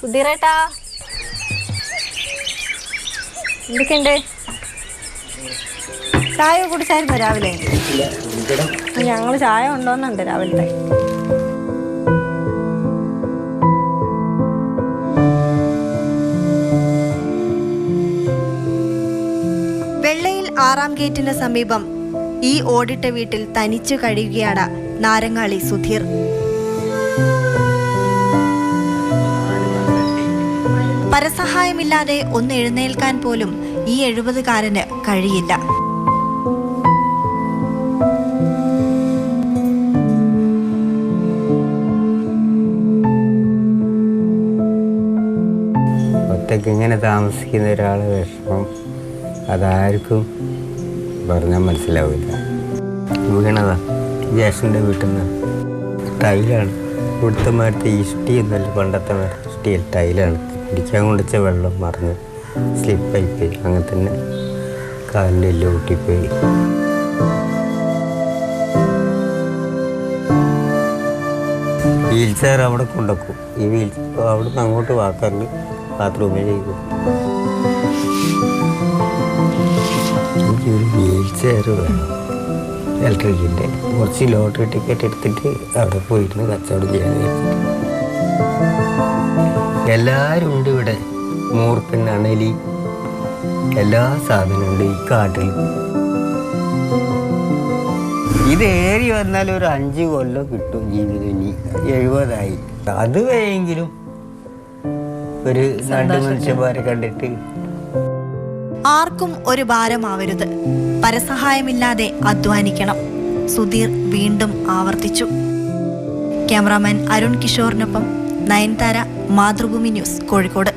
സുധീറേട്ടാ, എന്തൊക്കെയുണ്ട്? ചായ കുടിച്ചായിരുന്നു രാവിലെ? ഞങ്ങൾ ചായ കൊണ്ടുവന്നുണ്ട് രാവിലത്തെ. വെള്ളയിൽ 6-ാം ഗേറ്റിന് സമീപം ഈ ഓടിട്ട വീട്ടിൽ തനിച്ചു കഴിയുകയാണ് നാരങ്ങാളി സുധീർ. പരസഹായമില്ലാതെ ഒന്ന് എഴുന്നേൽക്കാൻ പോലും ഈ 70-കാരന് കഴിയില്ല. ഒറ്റയ്ക്ക് ഇങ്ങനെ താമസിക്കുന്ന ഒരാളെ വിഷമം അതാർക്കും പറഞ്ഞാൽ മനസ്സിലാവില്ല. വീണതാ ജ്യേഷ്ഠൻ്റെ വീട്ടിൽ നിന്ന്. ടൈലാണ് ഇവിടുത്തെ മാറ്റത്തെ ഇഷ്ടിയൊന്നുമല്ല, പണ്ടത്തെ ഇഷ്ടിയല്ല, ടൈലാണ്. ഇടിക്കാൻ കൊണ്ടുവച്ച വെള്ളം മറിഞ്ഞ് സ്ലിപ്പായി പോയി. അങ്ങനെ തന്നെ കാലിൻ്റെ എല്ലാം ഊട്ടിപ്പോയി. വീൽ ചെയർ അവിടെ കൊണ്ടുവെക്കും. ഈ വീൽ അവിടെ നിന്ന് അങ്ങോട്ട് വാക്കാറിൽ ബാത്റൂമിൽ ചെയ്തു. എനിക്കൊരു വീൽ ചെയർ വേണം, ഇലക്ട്രിക്കിൻ്റെ. കുറച്ച് ലോട്ടറി ടിക്കറ്റ് എടുത്തിട്ട് അവിടെ പോയിരുന്ന് കച്ചവടം ചെയ്യാൻ വെച്ചിട്ട്. എല്ലാവരും ഉണ്ട് ഇവിടെ. മൂർഖൻ, അണലി, എല്ലാ സാധനവും ഉണ്ട് ഈ കാട്ടിൽ. ഇത് ഏറി വന്നാൽ ഒരു 5 കൊല്ലം കിട്ടും ജീവിതം. ഇനി 70-ആയി. അത് വേയെങ്കിലും ഒരു 2 മനുഷ്യന്മാരെ കണ്ടിട്ട്. ആർക്കും ഒരു ഭാരമാവരുത്. പരസഹായമില്ലാതെ അധ്വാനിക്കണം. സുധീർ വീണ്ടും ആവർത്തിച്ചു. ക്യാമറാമാൻ അരുൺ കിഷോറിനൊപ്പം നയൻതാര, മാതൃഭൂമി ന്യൂസ്, കോഴിക്കോട്.